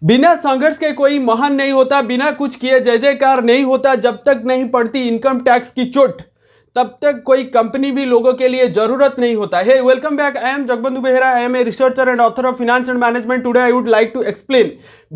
बिना संघर्ष के कोई महान नहीं होता, बिना कुछ किए जय जयकार नहीं होता। जब तक नहीं पड़ती इनकम टैक्स की चोट, तब तक कोई कंपनी भी लोगों के लिए जरूरत नहीं होता है। Welcome back, I am Jagabandhu Behera, I am a researcher and author of finance and management. Today I would like to explain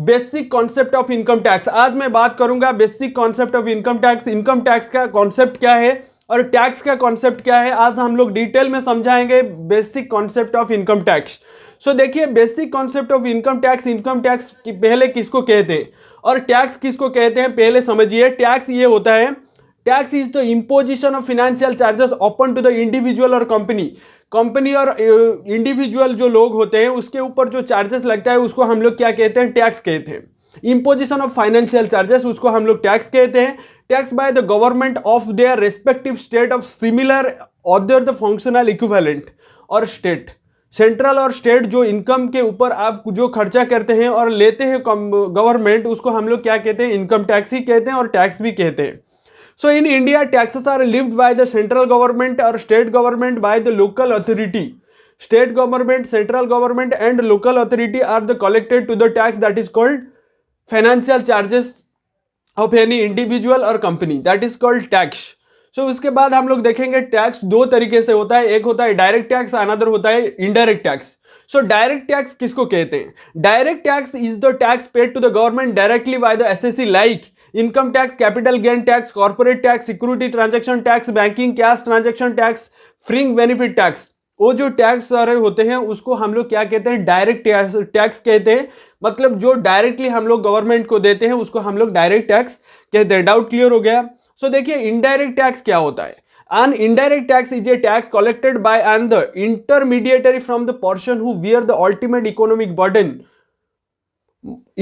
basic concept of income tax. आज मैं बात करूंगा basic concept of income tax. Income tax का concept क्या है और tax का concept क्या है, आज हम लोग डिटेल में समझाएंगे basic concept of income tax. So देखिए, basic concept of income tax पहले किसको कहते हैं और टैक्स किसको कहते हैं पहले समझिए। टैक्स ये होता है, tax is the imposition of financial charges upon two the individual और कंपनी और इंडिविजुअल जो लोग होते हैं उसके ऊपर जो चार्जेस लगता है उसको हम लोग क्या कहते हैं, टैक्स कहते हैं। इम्पोजिशन ऑफ फाइनेंशियल चार्जेस उसको हम लोग टैक्स कहते हैं। Tax by the government of their respective state of similar other the functional equivalent और स्टेट। सेंट्रल और स्टेट जो इनकम के ऊपर आप जो खर्चा करते हैं और लेते हैं गवर्नमेंट, उसको हम लोग क्या कहते हैं, इनकम टैक्स ही कहते हैं और टैक्स भी कहते हैं। So in India taxes are levied by the central government और state government by the local authority. State government, central government and local authority are the collected to the tax that is called financial charges of any individual और company, that is called tax. So उसके बाद हम लोग देखेंगे tax दो तरीके से होता है, एक होता है डायरेक्ट टैक्स, अनदर होता है indirect tax. So direct tax किसको कहते हैं? Direct tax is the tax paid to the government directly by the SSC, like income tax, capital gain tax, corporate tax, security transaction tax, banking cash transaction tax, fringe benefit tax. वो जो tax सारे होते हैं उसको हम लोग क्या कहते हैं, डायरेक्ट टैक्स कहते हैं। मतलब जो डायरेक्टली हम लोग गवर्नमेंट को देते हैं उसको हम लोग डायरेक्ट टैक्स कहते हैं। डाउट क्लियर हो गया? सो देखिए, इनडायरेक्ट टैक्स क्या होता है? An indirect tax is a tax collected by and the intermediary from the person who bear the ultimate economic burden.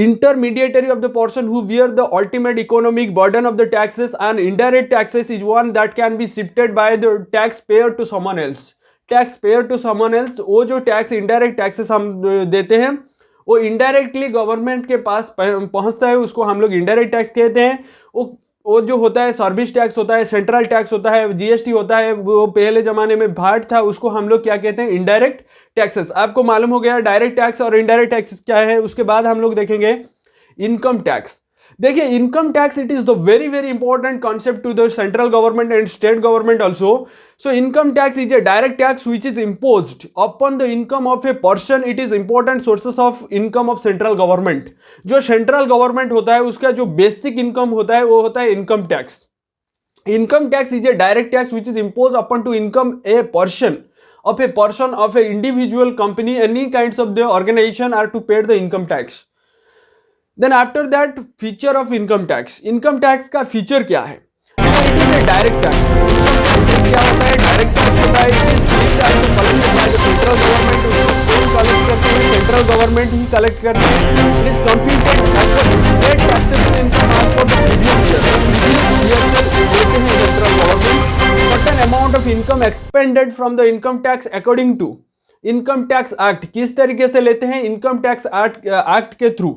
Intermediary of the person who bear the ultimate economic burden of the taxes, and indirect taxes is one that can be shifted by the taxpayer to someone else. Taxpayer to someone else, वो जो tax indirect taxes हम देते हैं वो indirectly government के पास पहुंचता है, उसको हम लोग इनडायरेक्ट टैक्स कहते हैं। वो जो होता है सर्विस टैक्स होता है, सेंट्रल टैक्स होता है, जीएसटी होता है, वो पहले जमाने में भाट था, उसको हम लोग क्या कहते हैं, इनडायरेक्ट टैक्सेस। आपको मालूम हो गया डायरेक्ट टैक्स और इनडायरेक्ट टैक्सेस क्या है। उसके बाद हम लोग देखेंगे इनकम टैक्स। देखिए, income tax it is the very very important concept to the central government and state government also. So income tax is a direct tax which is imposed upon the income of a person. It is important sources of income of central government. जो central government होता है उसका जो basic income होता है वो होता है income tax. Income tax is a direct tax which is impose upon two income a person of a individual company, any kinds of the organization are to pay the income tax. Then after that, feature of income tax. Income tax का feature क्या है? It is a direct tax. Income tax क्या होता है? Direct tax होता है। It is collected by the central government. उसको collect करते हैं, central government ही collect करते हैं। It is computed as the state taxable income as per the previous year. Previous year से देते हैं central government certain amount of income expended from the income tax according to income tax act। किस तरीके से लेते हैं? income tax act के through.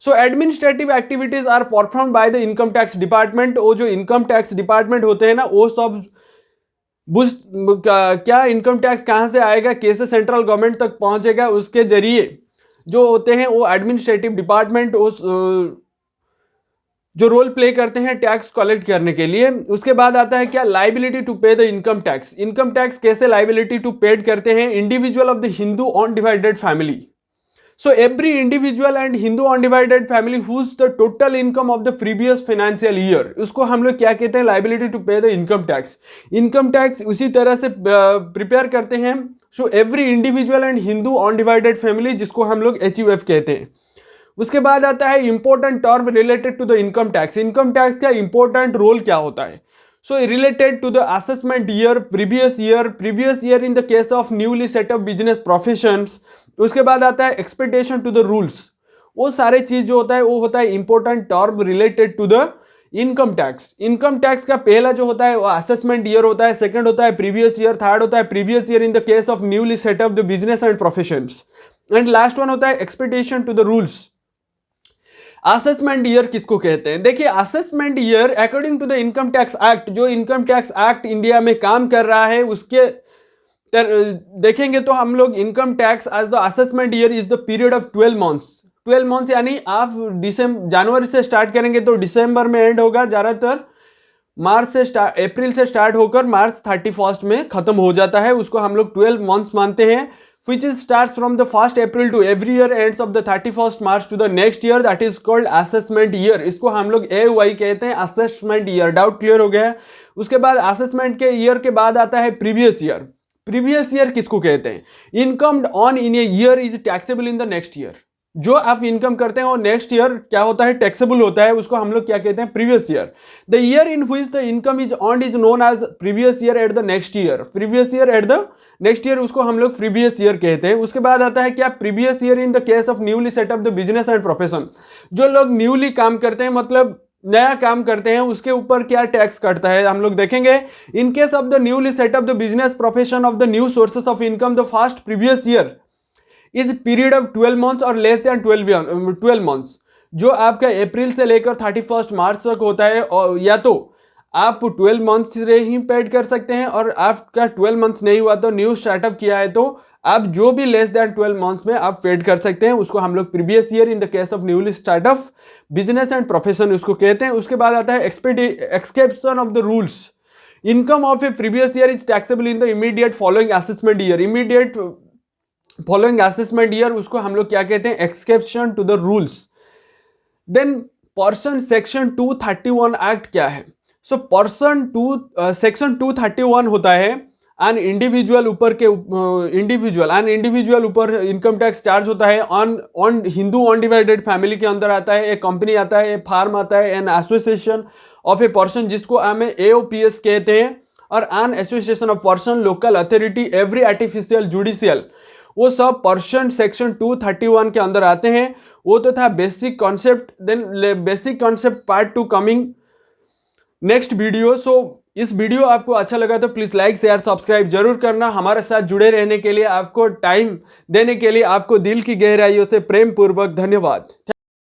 So administrative activities are perform by the income tax department. वो जो इनकम टैक्स डिपार्टमेंट होते हैं ना, वो सब क्या इनकम टैक्स कहाँ से आएगा, कैसे सेंट्रल गवर्नमेंट तक पहुंचेगा, उसके जरिए जो होते हैं वो एडमिनिस्ट्रेटिव डिपार्टमेंट उस जो रोल प्ले करते हैं टैक्स कलेक्ट करने के लिए। उसके बाद आता है क्या, लाइबिलिटी टू पे the income tax. Income tax कैसे लाइबिलिटी टू पेड करते हैं? Individual of the Hindu undivided family. So every individual and Hindu undivided family whose the total income of the previous financial year, उसको हम लोग क्या कहते हैं, liability to pay the income tax। income tax उसी तरह से प्रिपेयर करते हैं। So every individual and Hindu undivided family, जिसको हम लोग HUF कहते हैं। उसके बाद आता है important term related to the income tax। income tax का important रोल क्या होता है? So related to the assessment year, previous year in the case of newly set up business professions। उसके बाद आता है एक्सपेक्टेशन टू द रूल्स। वो सारे चीज जो होता है वो होता है important term related to the income tax. Income tax का पहला जो होता है वो असेसमेंट ईयर होता है, सेकंड होता है प्रीवियस ईयर, थर्ड होता है previous year in the case of newly set up the business and professions, and last one होता है expectation to the rules. Assessment year किसको कहते हैं? देखिए, assessment year according to the income tax act, जो income tax act India में काम कर रहा है उसके देखेंगे तो हम लोग income tax as the assessment year is the period of 12 months 12 months यानी आप जनवरी से स्टार्ट करेंगे तो दिसंबर में एंड होगा, ज़्यादातर मार्च से अप्रैल से स्टार्ट होकर मार्च 31 में खत्म हो जाता है, उसको हम लोग 12 मंथ्स मानते हैं। which is starts from the 1st April to every year ends of the 31st March to the next year, that is called assessment year। इसको हम लोग AY कहते हैं, असेसमेंट ईयर। डाउट क्लियर हो गया है? उसके बाद असेसमेंट के ईयर के बाद आता है प्रीवियस ईयर। प्रीवियस ईयर किसको कहते हैं? Income on in a year is taxable in the next year. जो आप इनकम करते हैं और नेक्स्ट ईयर क्या होता है, टैक्सेबल होता है, उसको हम लोग क्या कहते हैं, previous year. The year in which the income is earned is known as previous year at the next year. Previous year at the next year, उसको हम लोग प्रीवियस ईयर कहते हैं। उसके बाद आता है क्या, previous year in the case of newly setup the business and profession. जो लोग न्यूली काम करते हैं, मतलब नया काम करते हैं, उसके ऊपर क्या टैक्स कटता है हम लोग देखेंगे। In case of the newly setup the business profession of the new sources of income the first previous year is period of 12 months और लेस देन 12 मंथ्स। जो आपका अप्रैल से लेकर 31 मार्च तक होता है, और या तो आप 12 मंथ्स से ही पेड कर सकते हैं, और आपका 12 मंथ्स नहीं हुआ तो न्यू स्टार्टअप किया है तो आप जो भी लेस देन 12 मंथ्स में आप पेड कर सकते हैं, उसको हम लोग previous year in the case of newly startup business and profession उसको कहते हैं। उसके बाद आता है exception of the rules. Income of a previous year is taxable in the immediate following assessment year. Immediate following assessment year उसको हम लोग क्या कहते हैं, exception to the rules. Then person section 231 act क्या है? सो सेक्शन 231 होता है एन इंडिविजुअल ऊपर के इंडिविजुअल ऊपर इनकम टैक्स चार्ज होता है। ऑन हिंदू अनडिवाइडेड फैमिली के अंदर आता है, एक कंपनी आता है, एक फार्म आता है, an association of a person जिसको हमें AOPS कहते हैं, और an association of person local authority every artificial judicial, वो सब पर्सन सेक्शन 231 के अंदर आते हैं। वो तो था basic concept. Then basic concept part 2 coming next video. So इस वीडियो आपको अच्छा लगा तो प्लीज लाइक शेयर सब्सक्राइब जरूर करना। हमारे साथ जुड़े रहने के लिए, आपको टाइम देने के लिए आपको दिल की गहराइयों से प्रेम पूर्वक धन्यवाद।